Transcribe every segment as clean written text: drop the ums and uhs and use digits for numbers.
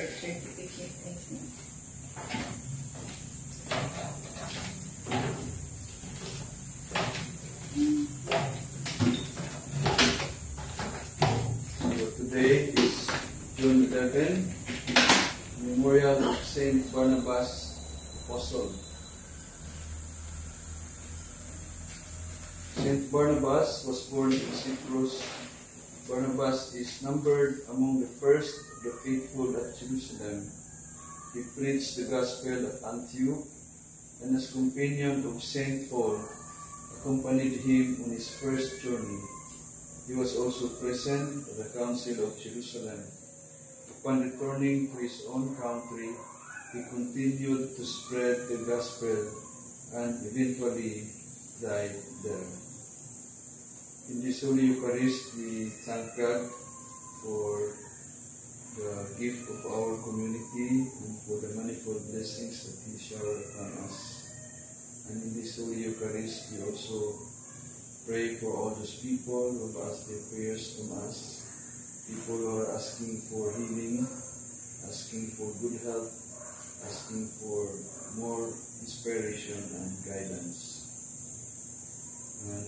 birth certificate, I think. So today is June 11, Memorial of Saint Barnabas Apostle. Saint Barnabas was born in Cyprus. Barnabas is numbered among the first of the faithful at Jerusalem. He preached the gospel at Antioch, and as companion of Saint Paul, accompanied him on his first journey. He was also present at the Council of Jerusalem. Upon returning to his own country, he continued to spread the gospel and eventually died there. In this Holy Eucharist, we thank God for the gift of our community and for the manifold blessings that He showered upon us. And in this Holy Eucharist, we also pray for all those people who have asked their prayers from us, people who are asking for healing, asking for good health, asking for more inspiration and guidance. And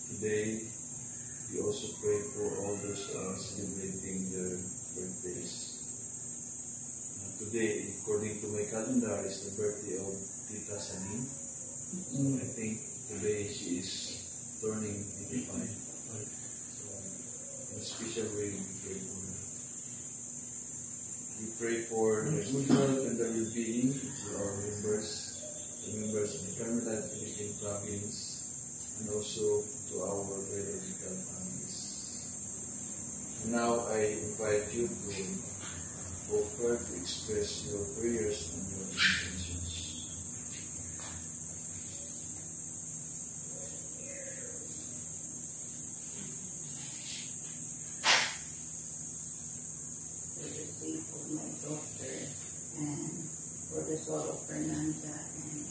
today, we also pray for all those celebrating their birthdays. Today, according to my calendar, is the birthday of Tita Sanin. I think today she is turning 85. So, in a special way, we pray for her. We pray for the good health and the well-being of our members, the members of the Carmelite Philippine Province, and also to our biological families. And now I invite you to offer to express your prayers and your intentions. For the sake of my daughter and for the soul of Fernanda and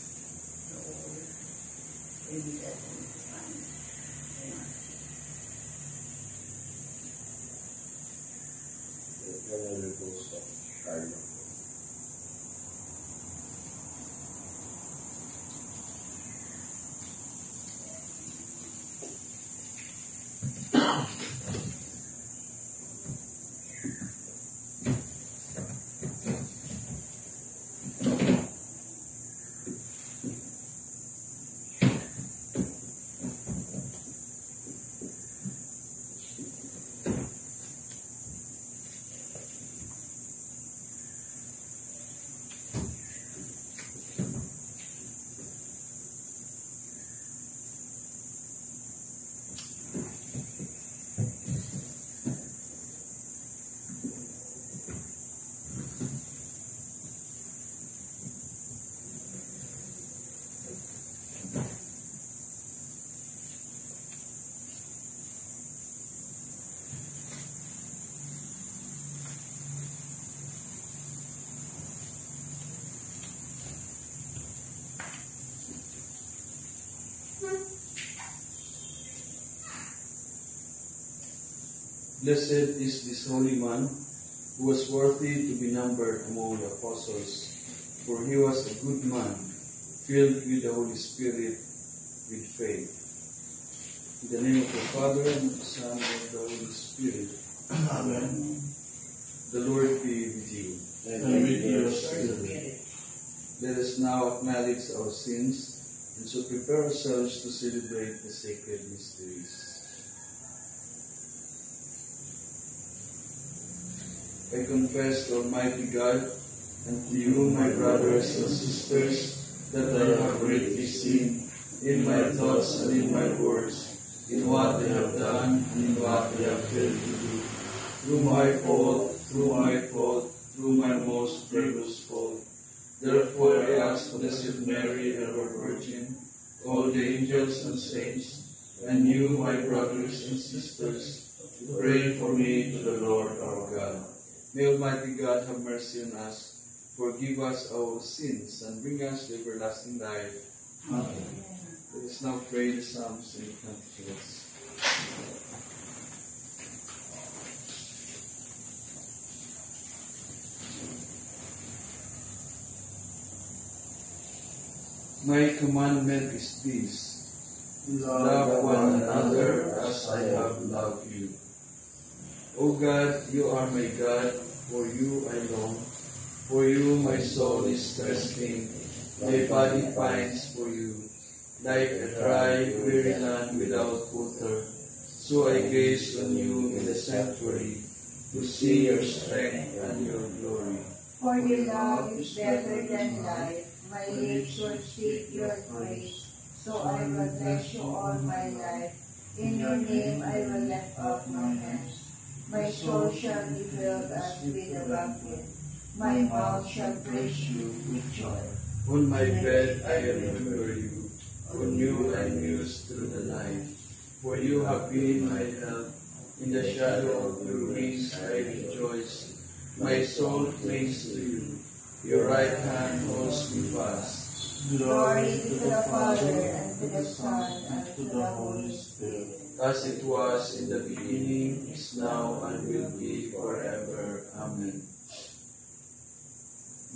the whole baby that is fine. Blessed is this holy man who was worthy to be numbered among the apostles, for he was a good man, filled with the Holy Spirit, with faith. In the name of the Father, and of the Son, and of the Holy Spirit. Amen. The Lord be with you. And with your spirit. Let us now acknowledge our sins, and so prepare ourselves to celebrate the sacred mysteries. I confess to Almighty God and to you, my brothers and sisters, that I have greatly sinned in my thoughts and in my words, in what I have done and in what I have failed to do. Through my fault, through my most grievous fault. Therefore I ask Blessed Mary, ever Virgin, all the angels and saints, and you, my brothers and sisters, to pray for me to the Lord our God. May Almighty God have mercy on us, forgive us our sins, and bring us to everlasting life. Amen. Let us now pray the Psalms and the Canticles. My commandment is this: love one another as I have loved you. O God, you are my God, for you I long. For you my soul is thirsting, my body pines for you. Like a dry, weary land without water, so I gaze on you in the sanctuary, to see your strength and your glory. For your love is better than life. My lips will speak your praise. So I will bless you all my life. In your name I will lift up my hands. My soul shall be filled as with a banquet. My mouth shall praise you with joy. On my bed I remember you. On you I muse through the night. For you have been my help. In the shadow of your wings I rejoice. My soul clings to you. Your right hand holds me fast. Glory to the Father, and to the Son, and to the Holy Spirit. As it was in the beginning, is now, and will be forever. Amen.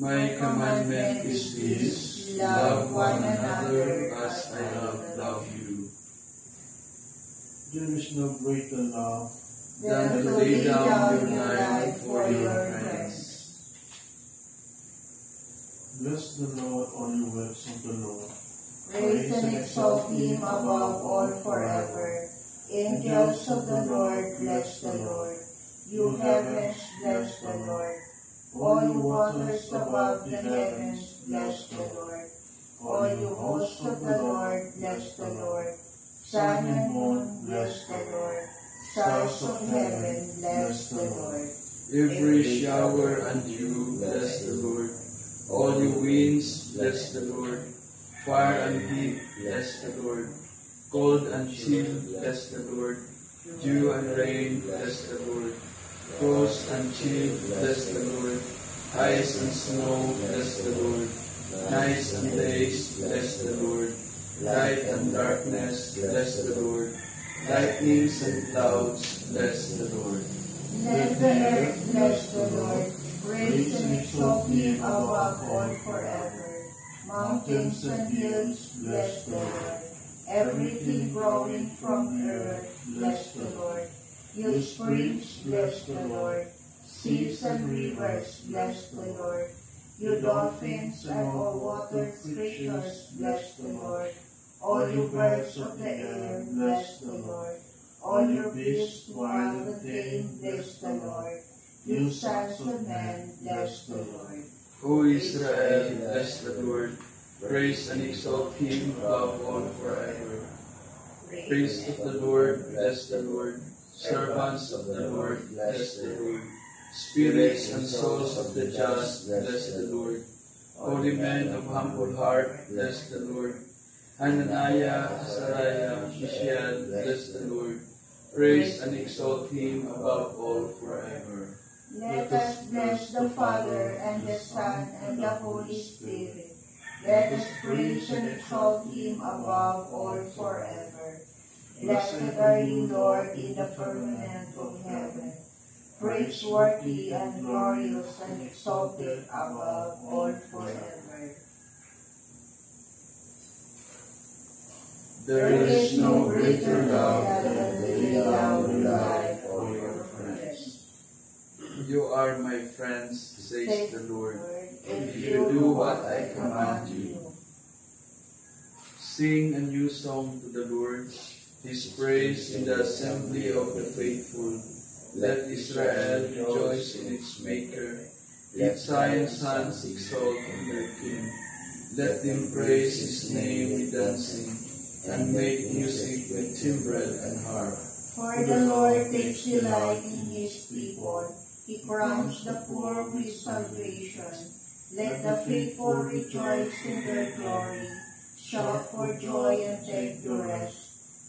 My commandment is this: love one another as I have loved you. There is no greater love Than to lay down your life for your friends. Bless the Lord, all you works of the Lord. Praise and exalt him above all forever. Angels of the Lord, bless the Lord. You heavens, bless the Lord. All you waters above the heavens, bless the Lord. All you hosts of the Lord, bless the Lord. Sun and moon, bless the Lord. Stars of heaven, bless the Lord. Every shower and dew, bless the Lord. All you winds, bless the Lord. Fire and heat, bless the Lord. Cold and chill, bless the Lord. Dew and rain, bless the Lord. Frost and chill, bless the Lord. Ice and snow, bless the Lord. Nights and days, bless the Lord. Light and darkness, bless the Lord. Lightnings and clouds, bless the Lord. Let the earth bless the Lord. Praise and exalt him above all forever. Mountains and hills, bless the Lord. Everything growing from earth, bless the Lord. You springs, bless the Lord. Seas and rivers, bless the Lord. You dolphins and all water creatures, bless the Lord. All you birds of the air, bless the Lord. All your beasts, wild and tame, bless the Lord. You sons of men, bless the Lord. O Israel, bless the Lord. Praise and exalt him above all forever. Praise of the Lord, bless the Lord. Servants of the Lord, bless the Lord. Spirits and souls of the just, bless the Lord. Holy men of humble heart, bless the Lord. Hananiah, Azariah, Mishael, bless the Lord. Praise and exalt him above all forever. Let us bless the Father, and the Son, and the Holy Spirit. Let us praise and exalt him above all forever. Blessed are you, Lord, in the firmament of heaven. Praiseworthy and glorious and exalted above all forever. There is no greater love than to lay down your life for your friends. You are my friends, says the Lord, if you do what I command you. Sing a new song to the Lord, his praise in the assembly of the faithful. Let Israel rejoice in its Maker. Let Zion's sons exalt in their King. Let them praise his name with dancing, and make music with timbrel and harp. For the Lord takes delight in his people. He crowns the poor with salvation. Let the faithful rejoice in their glory. Shout for joy and take your rest.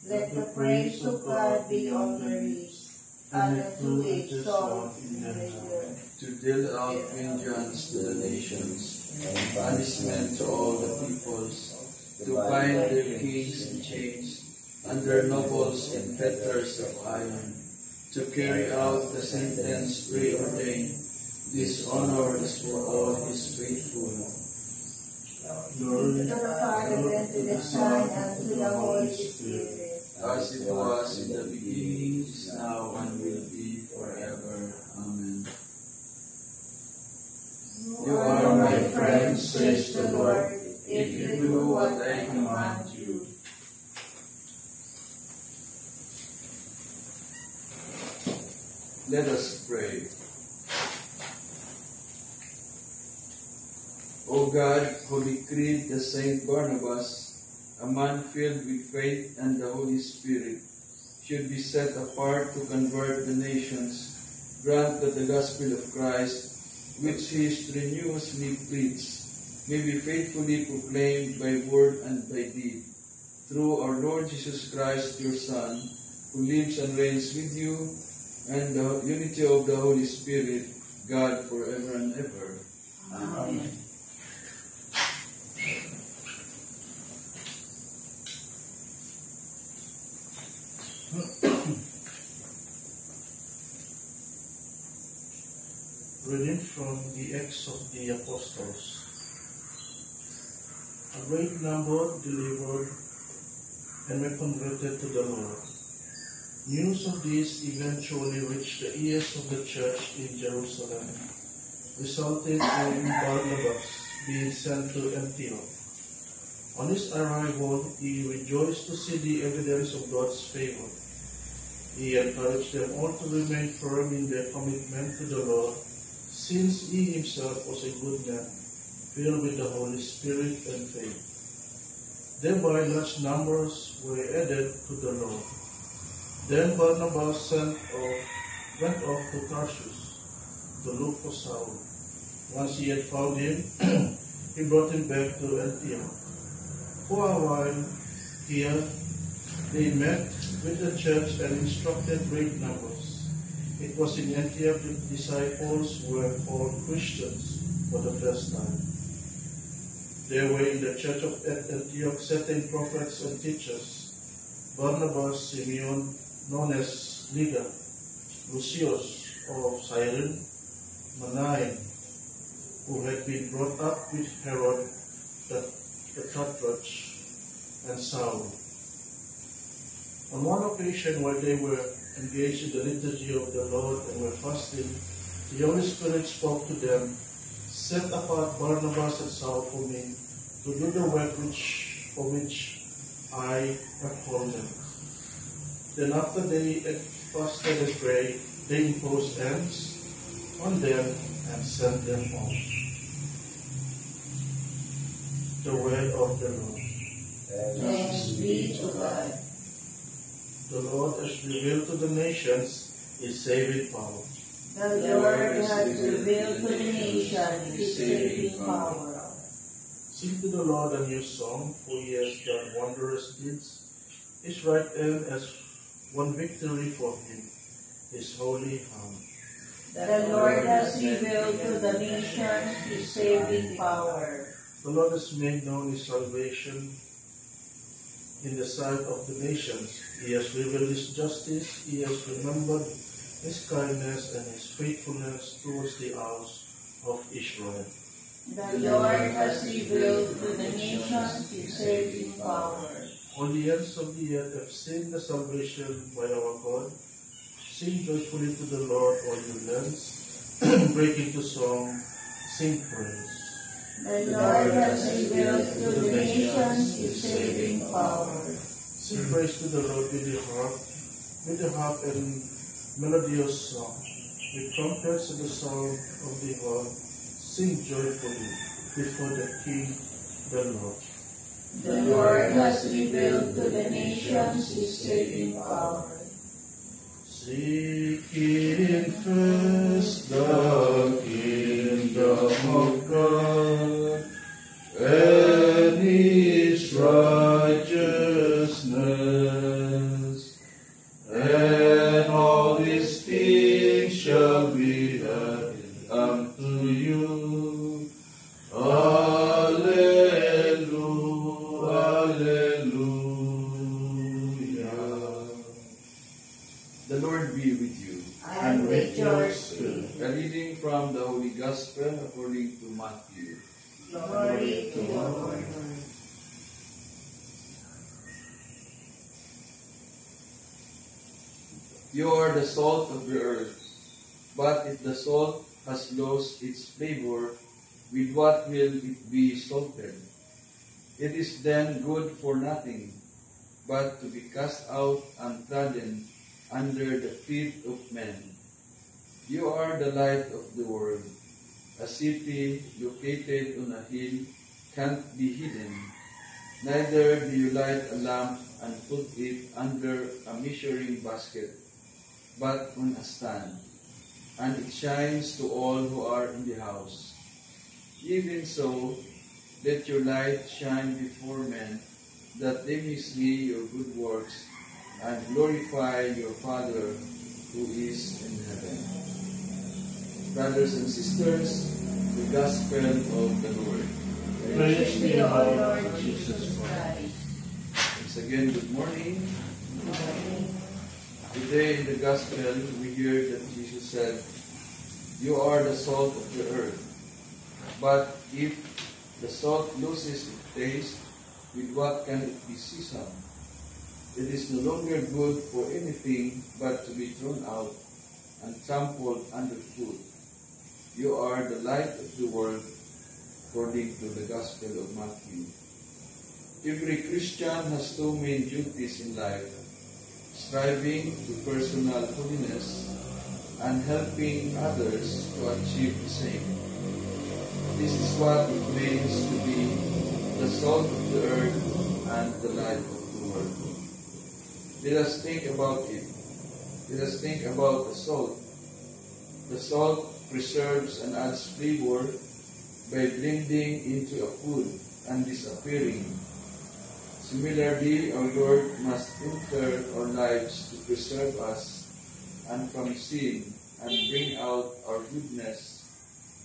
Let the praise of God be on their lips, and a two-edged sword in their ear. To deal out vengeance to the nations, and punishment to all the peoples, to bind their kings in chains, and their nobles in fetters of iron, to carry out the sentence preordained. This honor is for all his faithful. Glory to the Father, and to the Son, and to the Holy Spirit. As it was in the beginning, is now, and will be forever. Amen. You are my friend, says the Lord, if you do what I command you. Let us pray. O God, who decreed the Saint Barnabas, a man filled with faith and the Holy Spirit, should be set apart to convert the nations, grant that the gospel of Christ, which he strenuously preached, may be faithfully proclaimed by word and by deed, through our Lord Jesus Christ, your Son, who lives and reigns with you, and the unity of the Holy Spirit, God, forever and ever. Amen. Reading from the Acts of the Apostles. A great number delivered and were converted to the Lord. News of this eventually reached the ears of the church in Jerusalem, resulting in Barnabas being sent to Antioch. On his arrival, he rejoiced to see the evidence of God's favor. He encouraged them all to remain firm in their commitment to the Lord, since he himself was a good man, filled with the Holy Spirit and faith. Thereby large numbers were added to the Lord. Then Barnabas went off to Tarsus to look for Saul. Once he had found him, he brought him back to Antioch. For a while here, they met with the church and instructed great numbers. It was in Antioch that the disciples were called Christians for the first time. There were in the church of Antioch certain prophets and teachers: Barnabas, Simeon, known as Niger, Lucius of Cyrene, Manaen, who had been brought up with Herod the Tetrarch, and Saul. On one occasion, while they were engaged in the liturgy of the Lord and were fasting, the Holy Spirit spoke to them, "Set apart Barnabas and Saul for me, to do the work for which I have called them." Then after they had fasted and prayed, they imposed hands on them and sent them off. The word of the Lord. Thanks be to God. The Lord has revealed to the nations His saving power. The Lord has revealed to the nations His saving power. Sing to the Lord a new song, for He has done wondrous deeds. His right hand has won victory for Him, His holy hand. The Lord has revealed to the nations His saving power. The Lord has made known His salvation in the sight of the nations. He has revealed His justice. He has remembered His kindness and His faithfulness towards the house of Israel. The Lord has revealed to the nations His saving power. All the ends of the earth have seen the salvation by our God. Sing joyfully to the Lord, all you lands. Break into song, sing praise. The Lord has revealed to the nations His saving power. Sing praise to the Lord with the harp and melodious song, with trumpets and the sound of the horn. Sing joyfully before the King, the Lord. The Lord has revealed to the nations His saving power. Seek ye first the kingdom of God and His righteousness, and all these things shall be added unto you. Alleluia, alleluia. The Lord be with you. And with your spirit. A reading from the Holy Gospel according to Matthew. You are the salt of the earth. But if the salt has lost its flavor, with what will it be salted? It is then good for nothing, but to be cast out and trodden under the feet of men. You are the light of the world. A city located on a hill can't be hidden. Neither do you light a lamp and put it under a measuring basket, but on a stand, and it shines to all who are in the house. Even so, let your light shine before men, that they may see your good works and glorify your Father who is in heaven. Brothers and sisters, the Gospel of the Lord. Praise be to to our God, Lord Jesus Christ. Once again, good morning. Amen. Today in the Gospel, we hear that Jesus said, "You are the salt of the earth. But if the salt loses its taste, with what can it be seasoned? It is no longer good for anything but to be thrown out and trampled underfoot. You are the light of the world," according to the Gospel of Matthew. Every Christian has two main duties in life: striving to personal holiness and helping others to achieve the same. This is what it means to be the salt of the earth and the light of the world. Let us think about it. Let us think about the salt. The salt preserves and adds flavor by blending into a food and disappearing. Similarly, our Lord must enter our lives to preserve us and from sin and bring out our goodness,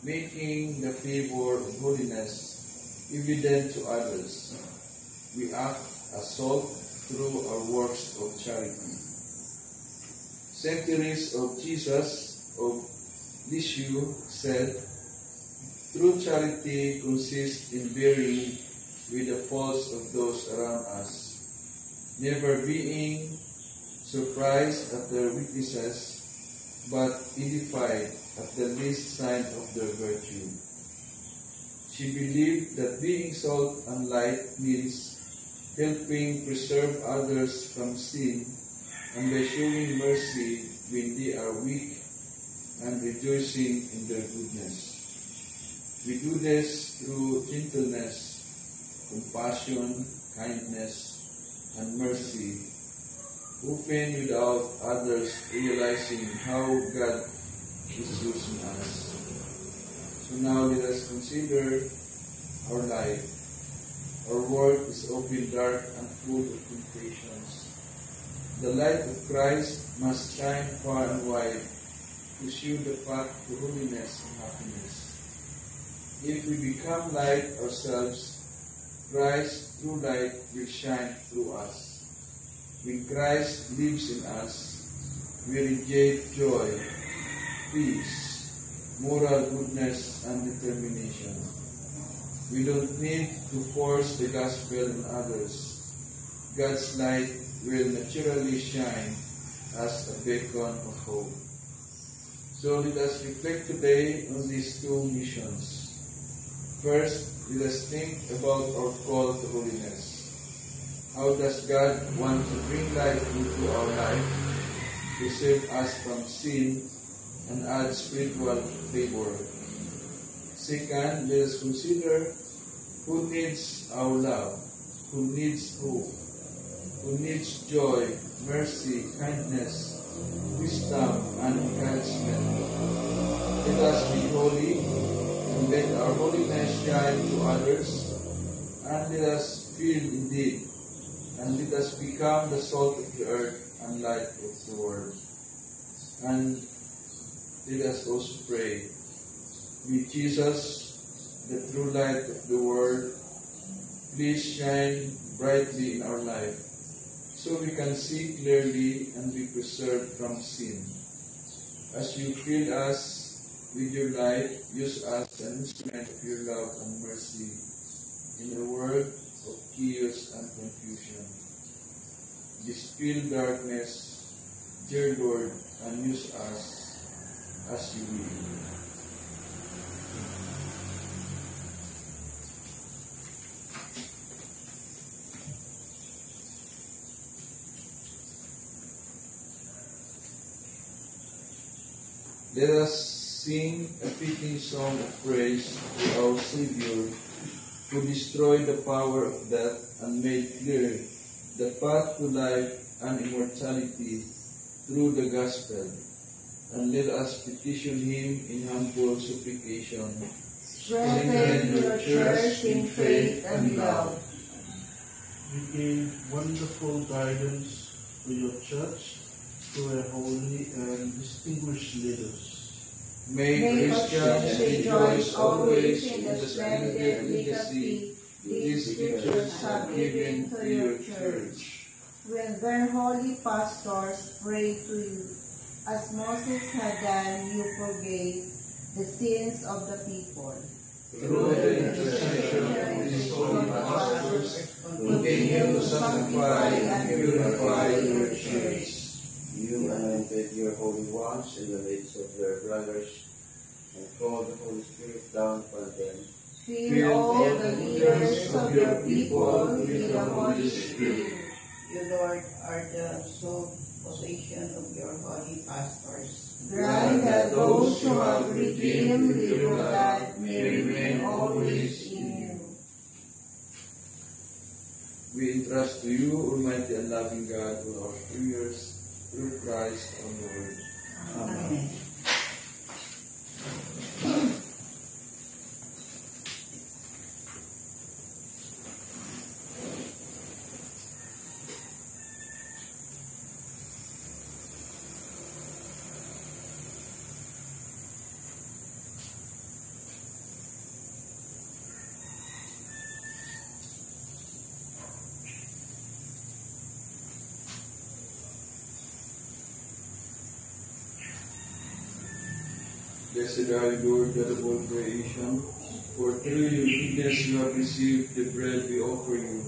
making the flavor of holiness evident to others. We act as salt through our works of charity. Centuries of Jesus of Lisieux said, "True charity consists in bearing with the faults of those around us, never being surprised at their weaknesses, but edified at the least sign of their virtue." She believed that being salt and light means helping preserve others from sin and by showing mercy when they are weak and rejoicing in their goodness. We do this through gentleness, compassion, kindness, and mercy, often without others realizing how God is using us. So now let us consider our life. Our world is often dark and full of temptations. The light of Christ must shine far and wide to show the path to holiness and happiness. If we become light ourselves, Christ's true light will shine through us. When Christ lives in us, we radiate joy, peace, moral goodness, and determination. We don't need to force the gospel on others. God's light will naturally shine as a beacon of hope. So let us reflect today on these two missions. First, let us think about our call to holiness. How does God want to bring light into our life, to save us from sin, and add spiritual flavor? Second, let us consider who needs our love, who needs hope, who needs joy, mercy, kindness, wisdom, and encouragement. Let us be holy, and let our holiness shine to others, and let us feel indeed, and let us become the salt of the earth and light of the world. And let us also pray. May Jesus, the true light of the world, please shine brightly in our life, so we can see clearly and be preserved from sin. As you fill us with your light, use us as an instrument of your love and mercy in a world of chaos and confusion. Dispel darkness, dear Lord, and use us as you will. Let us sing a fitting song of praise to our Savior, who destroyed the power of death and made clear the path to life and immortality through the gospel. And let us petition him in humble supplication. Strengthen your church in faith and love. You gave wonderful guidance to your church through a holy and distinguished leaders. May Christians rejoice always in the splendid legacy these scriptures have given to your church. When their holy pastors pray to you, as Moses had done, you forgave the sins of the people. Through the intercession of these holy pastors, continue to sanctify and purify your church. You anointed your holy ones in the midst of their brothers, and called the Holy Spirit down upon them. Fill all the leaders of your people with the Holy Spirit. You, Lord, are the sole possession of your holy pastors. Grant that those who have redeemed with your blood may remain always in you. We entrust to you, Almighty and loving God, all our prayers through Christ our Lord. Amen. Blessed are you, Lord, God of all creation, for through your goodness you have received the bread we offer you,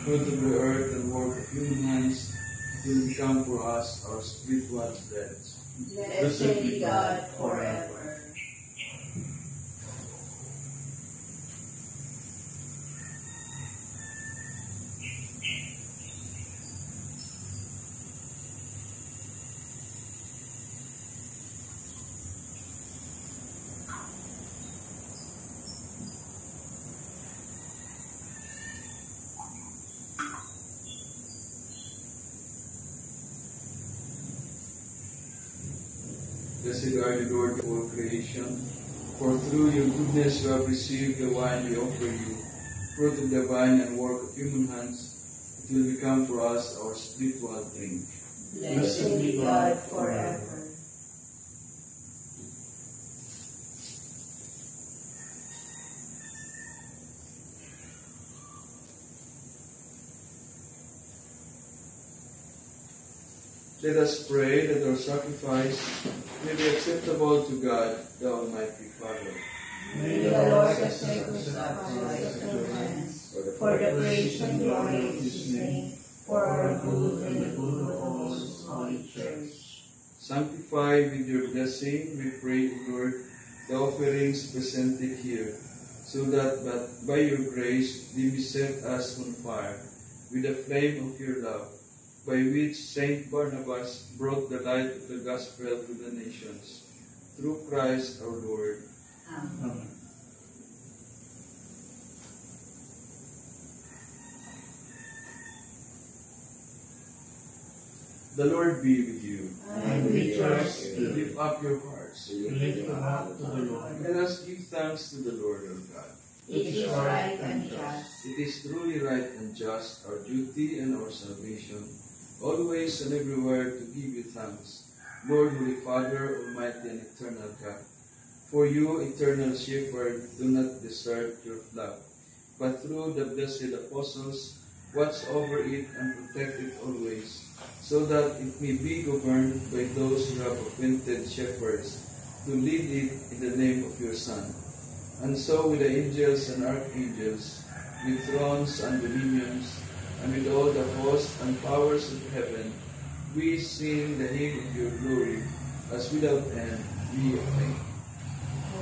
fruit of the earth and work of human hands, it will become for us our spiritual bread. Blessed be God forever. Blessed are you, Lord, of all creation, for through your goodness you have received the wine we offer you, fruit of the vine and work of human hands, it will become for us our spiritual drink. Blessed be God forever. Let us pray that our sacrifice may be acceptable to God, the Almighty Father. May the Lord accept the sacrifice of your hands, for the praise and glory of his name, for our good and the good of all his holy church. Sanctify with your blessing, we pray, O Lord, the offerings presented here, so that by your grace they may set us on fire with the flame of your love, by which Saint Barnabas brought the light of the gospel to the nations. Through Christ our Lord. Amen. The Lord be with you. And with your spirit. Lift up your hearts. Lift them up to the Lord. Let us give thanks to the Lord our God. It is right and just. It is truly right and just, our duty and our salvation, always and everywhere to give you thanks, Lord, Holy Father, Almighty and eternal God. For you, eternal Shepherd, do not desert your flock, but through the blessed apostles, watch over it and protect it always, so that it may be governed by those who have appointed shepherds to lead it in the name of your Son. And so with the angels and archangels, with thrones and dominions, and with all the hosts and powers of heaven, we sing the hymn of your glory, as without end we acclaim.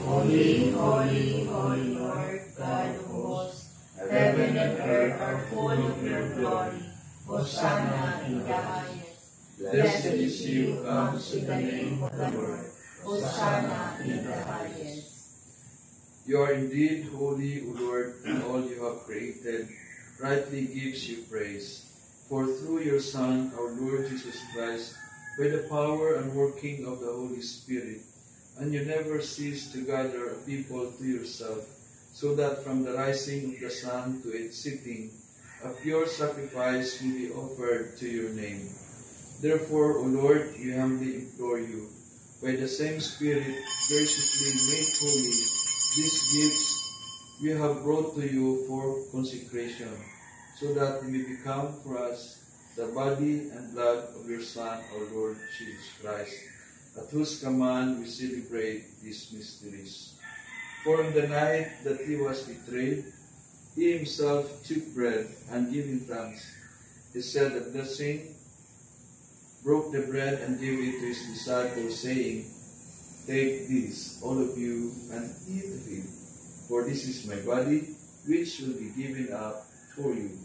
Holy, holy, holy Lord, God of hosts, heaven and earth are full of your glory. Hosanna in the highest. Blessed is he who comes in the name of the Lord. Hosanna in the highest. You are indeed holy, O Lord, and all you have created rightly gives you praise. For through your Son, our Lord Jesus Christ, by the power and working of the Holy Spirit, and you never cease to gather a people to yourself, so that from the rising of the sun to its setting, a pure sacrifice will be offered to your name. Therefore, O Lord, we humbly implore you, by the same Spirit graciously make holy these gifts we have brought to you for consecration, so that they may become for us the body and blood of your Son, our Lord Jesus Christ, at whose command we celebrate these mysteries. For on the night that he was betrayed, he himself took bread, and giving thanks, he said a blessing, broke the bread, and gave it to his disciples, saying, "Take this, all of you, and eat of it, for this is my body, which will be given up for you."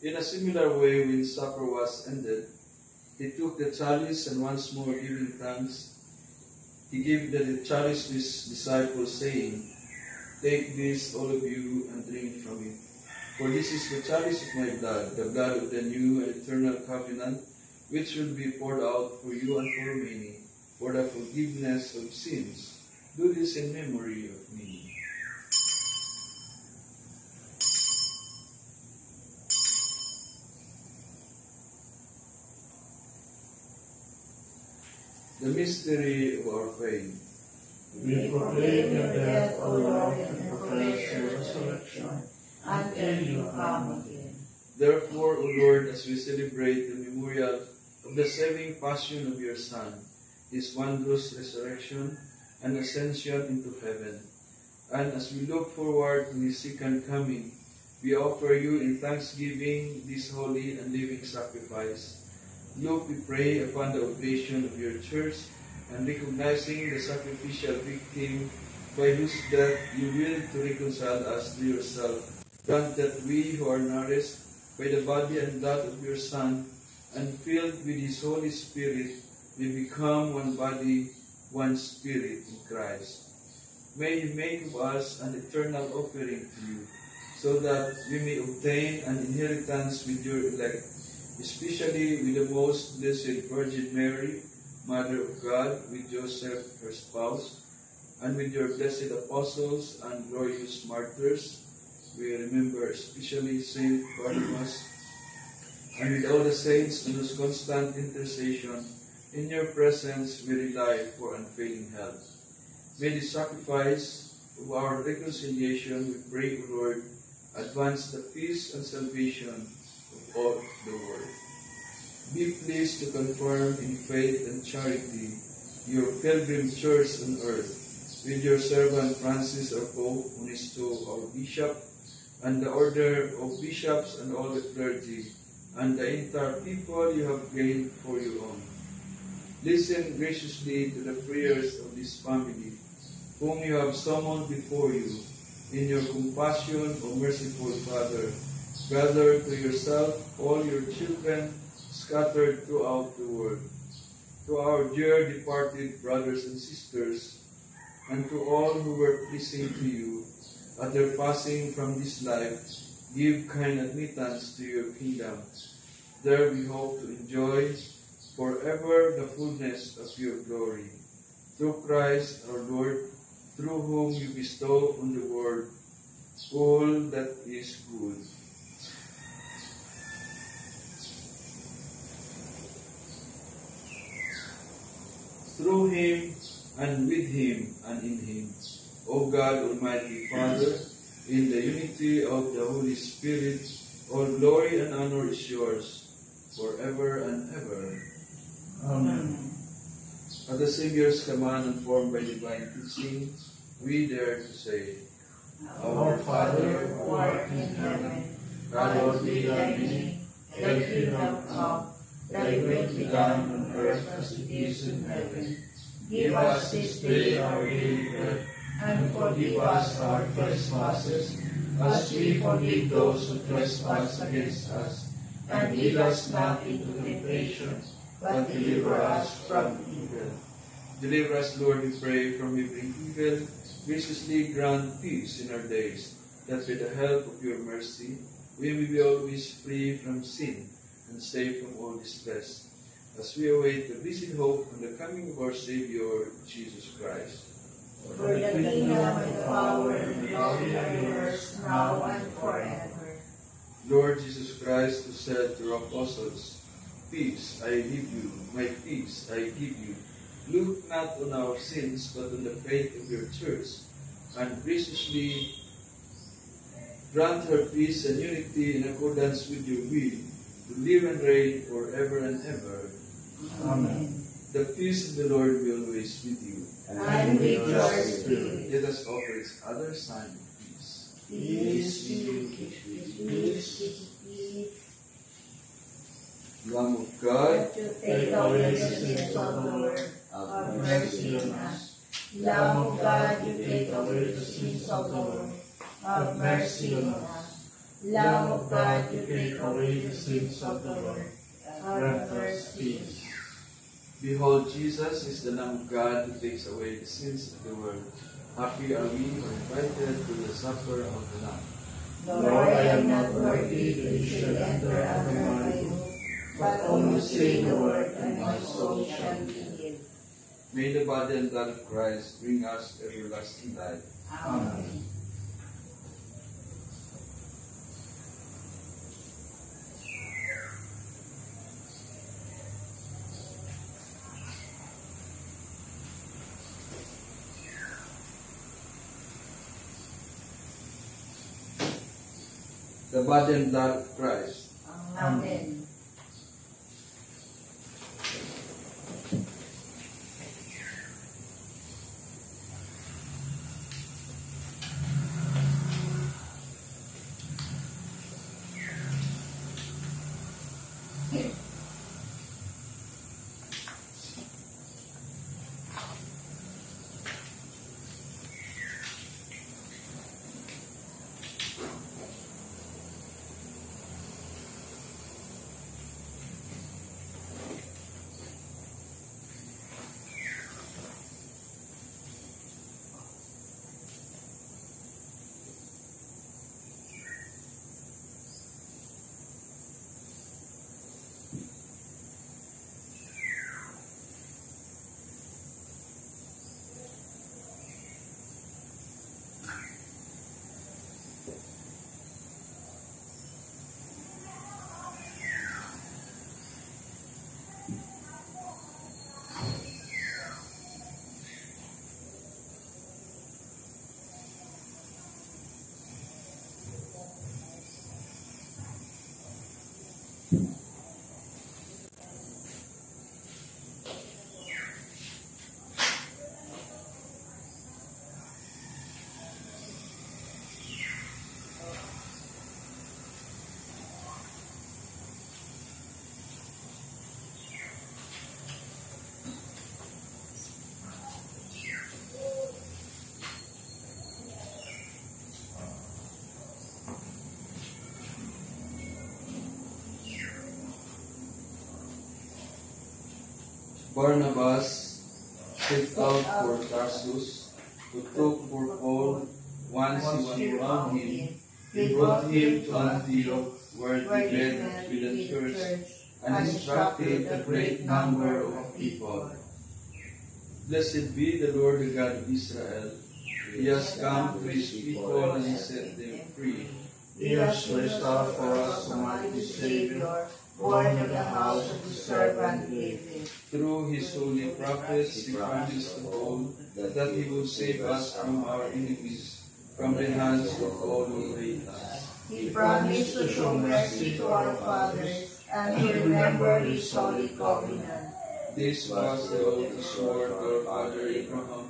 In a similar way, when supper was ended, he took the chalice, and once more giving thanks, he gave the chalice to his disciples, saying, "Take this, all of you, and drink from it. For this is the chalice of my blood, the blood of the new and eternal covenant, which will be poured out for you and for many, for the forgiveness of sins. Do this in memory of me." The mystery of our faith. We proclaim your death, O Lord, and proclaim your resurrection until you come again. Therefore, O Lord, as we celebrate the memorial of the saving passion of your Son, his wondrous resurrection and ascension into heaven, and as we look forward to his second coming, we offer you in thanksgiving this holy and living sacrifice. Look, we pray, upon the oblation of your church, and recognizing the sacrificial victim by whose death you willed to reconcile us to yourself, grant that we who are nourished by the body and blood of your Son, and filled with his Holy Spirit, may become one body, one spirit in Christ. May you make of us an eternal offering to you, so that we may obtain an inheritance with your elect, especially with the most blessed Virgin Mary, Mother of God, with Joseph, her spouse, and with your blessed apostles and glorious martyrs. We remember especially Saint Barnabas, and with all the saints in whose constant intercession, in your presence we rely for unfailing help. May the sacrifice of our reconciliation, we pray, O Lord, advance the peace and salvation of all the world. Be pleased to confirm in faith and charity your pilgrim church on earth, with your servant Francis, our Pope, Onisto, our Bishop, and the order of bishops and all the clergy, and the entire people you have gained for your own. Listen graciously to the prayers of this family, whom you have summoned before you. In your compassion, O merciful Father, gather to yourself all your children scattered throughout the world. To our dear departed brothers and sisters, and to all who were pleasing to you at their passing from this life, give kind admittance to your kingdom. There we hope to enjoy forever the fullness of your glory. Through Christ our Lord, through whom you bestow on the world all that is good. Through him, and with him, and in him, O God, Almighty Father, in the unity of the Holy Spirit, all glory and honor is yours, forever and ever. Amen. At the Savior's command, informed by divine teaching, we dare to say, Our Father, who art in heaven, hallowed be thy name. Thy kingdom come, thy will be done on earth as it is in heaven. Give us this day our daily bread, and forgive us our trespasses, as we forgive those who trespass against us. And lead us not into temptation, but deliver us from evil. Deliver us, Lord, we pray, from every evil. Graciously grant peace in our days, that with the help of your mercy, we may be always free from sin and safe from all distress, as we await the blessed hope and the coming of our Savior, Jesus Christ. For the kingdom and the power and the glory are yours, now and forever. Lord Jesus Christ, who said to our apostles, Peace I leave you, my peace I give you. Look not on our sins, but on the faith of your church, and graciously grant her peace and unity in accordance with your will, to live and reign forever and ever. Amen. The peace of the Lord be always with you. And with your spirit. Let us offer each other sign of peace. Peace be with you. Peace, peace. Lamb of God, To take away the sins of the world, have mercy on us. Lamb of God, you take away the sins of the world, have mercy on us. Lamb of God, you take away the sins of the world, have mercy. behold, Jesus is the Lamb of God who takes away the sins of the world. Happy are we who are invited to the supper of the Lamb. Lord, I am not worthy that you should enter under my roof, but only say the word, and my soul shall be healed. May the body and blood of Christ bring us everlasting life. Amen. The body and blood of Christ. Amen. Barnabas set out for Tarsus, who took for Paul. Once he found him, he brought him to Antioch, where he met with the church and instructed a great number of people. Blessed be the Lord, the God of Israel. He has come to his people and he set them free. He has raised up for us a mighty Savior, born of the house of the servant David. Through his holy prophets, he promised of old that he will save us from our enemies, from the hands of all who hate us. He promised to show mercy to our fathers and to remember his holy covenant. This was the oath sword of our father Abraham,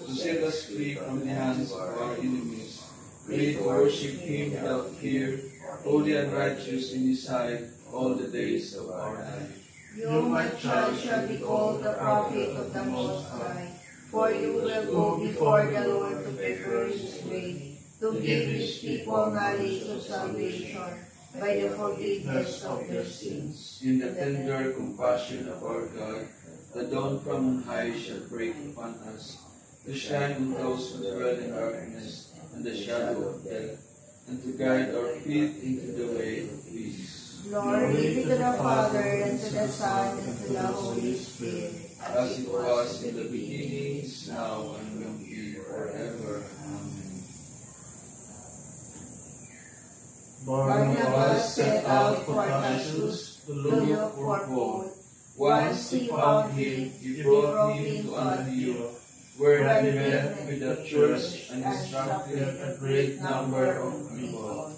to set us free from the hands of our enemies. We worship him without fear, holy and righteous in his sight all the days of our life. You, my child, shall be called the prophet of the Most High, for you will go before the Lord to prepare his way, to give his people knowledge of salvation by the forgiveness of their sins. In the tender compassion of our God, the dawn from on high shall break upon us, to shine on those who dwell in darkness and the shadow of death, and to guide our feet into the way of peace. Glory be to the Father, and to the Son, and to the Holy Spirit, As it was in the beginning, is now, and will be forever. Amen. Barnabas set out for Tarsus to look for Paul. Once he found him, he brought him to Antioch, where he met with the church and instructed a great number of people.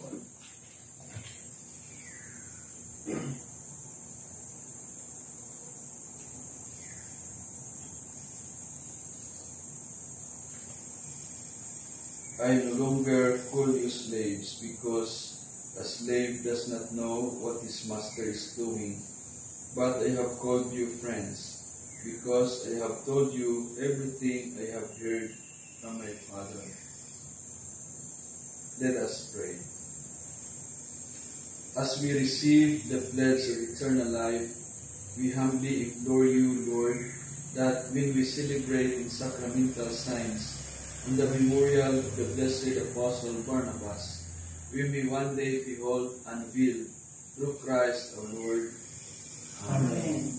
I no longer call you slaves, because a slave does not know what his master is doing. But I have called you friends, because I have told you everything I have heard from my Father. Let us pray. As we receive the pledge of eternal life, we humbly implore you, Lord, that when we celebrate in sacramental signs in the memorial of the blessed Apostle Barnabas, we may one day behold unveiled through Christ our Lord. Amen.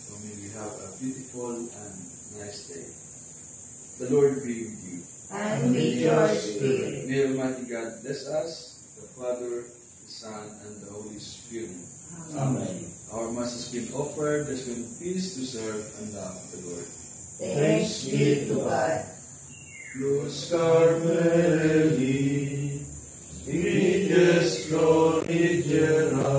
So may we have a beautiful and nice day. The Lord be with you. And with your spirit. May Almighty God bless us, the Father, the Son, and the Holy Spirit. Amen. Our Mass has been offered. Let's be pleased to serve and love the Lord. Thanks be to God. Luz Carmeli, Iges Florigera,